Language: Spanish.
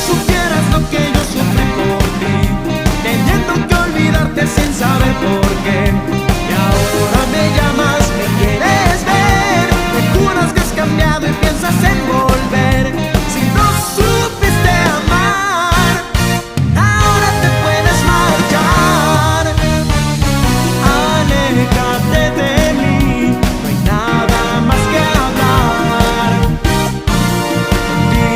supieras lo que yo sufrí por ti, teniendo que olvidarte sin saber por qué. Y ahora me llamas, me quieres ver, me juras que has cambiado y piensas en volver.